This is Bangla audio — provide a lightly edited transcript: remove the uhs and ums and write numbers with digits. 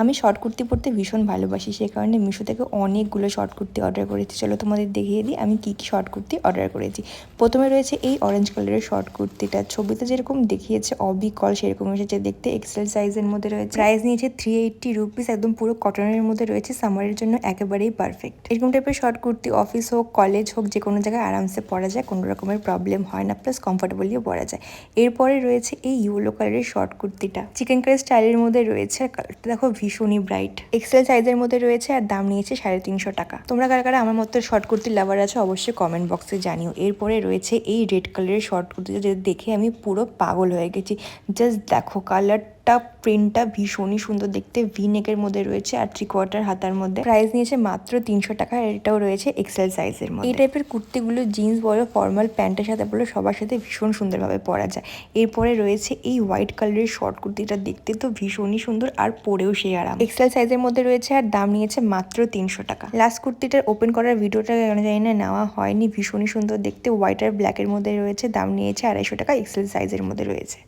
আমি শর্ট কুর্তি পরতে ভীষণ ভালোবাসি, সে কারণে মিশো থেকে অনেকগুলো শর্ট কুর্তি অর্ডার করেছি। চলো তোমাদের দেখিয়ে দিই আমি কী কী শর্ট কুর্তি অর্ডার করেছি। প্রথমে রয়েছে এই অরেঞ্জ কালারের শর্ট কুর্তিটা, ছবিতে যেরকম দেখিয়েছে অবিকল সেরকম এসেছে দেখতে, এক্সেল সাইজের মধ্যে রয়েছে। প্রাইস নিয়েছে 380 রুপিস, একদম পুরো কটনের মধ্যে রয়েছে, সামারের জন্য একেবারেই পারফেক্ট। এরকম টাইপের শর্ট কুর্তি অফিস হোক, কলেজ হোক, যে কোনো জায়গায় আরামসে পরা যায়, কোনো রকমের প্রবলেম হয় না, প্লাস কমফোর্টেবলিও পরা যায়। এরপরে রয়েছে এই ইয়েলো কালারের শর্ট কুর্তিটা, চিকেন কারি স্টাইলের মধ্যে রয়েছে, কালারটা দেখো ভীষণই ব্রাইট, এক্সেল সাইজের মধ্যে রয়েছে আর দাম নিয়েছে 350 টাকা। তোমরা কারা কারা আমার মতো শর্ট কুর্তি লাভার আছো অবশ্যই কমেন্ট বক্সে জানিও। এরপরে রয়েছে এই রেড কালারের শর্ট কুর্তিটা, যেটা দেখে আমি পুরো পাগল হয়ে গেছি। জাস্ট দেখো কালারটা, প্রিন্টটা ভীষণই সুন্দর দেখতে, ভি নেকের মধ্যে রয়েছে আর 3/4 হাতার মধ্যে। প্রাইস নিয়েছে মাত্র 300 টাকা, আর এটাও রয়েছে এক্সেল সাইজের মধ্যে। এই টাইপের কুর্তিগুলো জিন্স বলো, ফর্মাল প্যান্টের সাথে বলো, সবার সাথে ভীষণ সুন্দরভাবে পরা যায়। এরপরে রয়েছে এই হোয়াইট কালারের শর্ট কুর্তিটা, দেখতে তো ভীষণই সুন্দর আর পরেও সেই আরাম, এক্সেল সাইজের মধ্যে রয়েছে আর দাম নিয়েছে মাত্র 300 টাকা। লাস্ট কুর্তিটার ওপেন করার ভিডিওটা কেন জানি না নেওয়া হয়নি, ভীষণই সুন্দর দেখতে, হোয়াইট আর ব্ল্যাকের মধ্যে রয়েছে, দাম নিয়েছে 250 টাকা, এক্সেল সাইজের মধ্যে রয়েছে।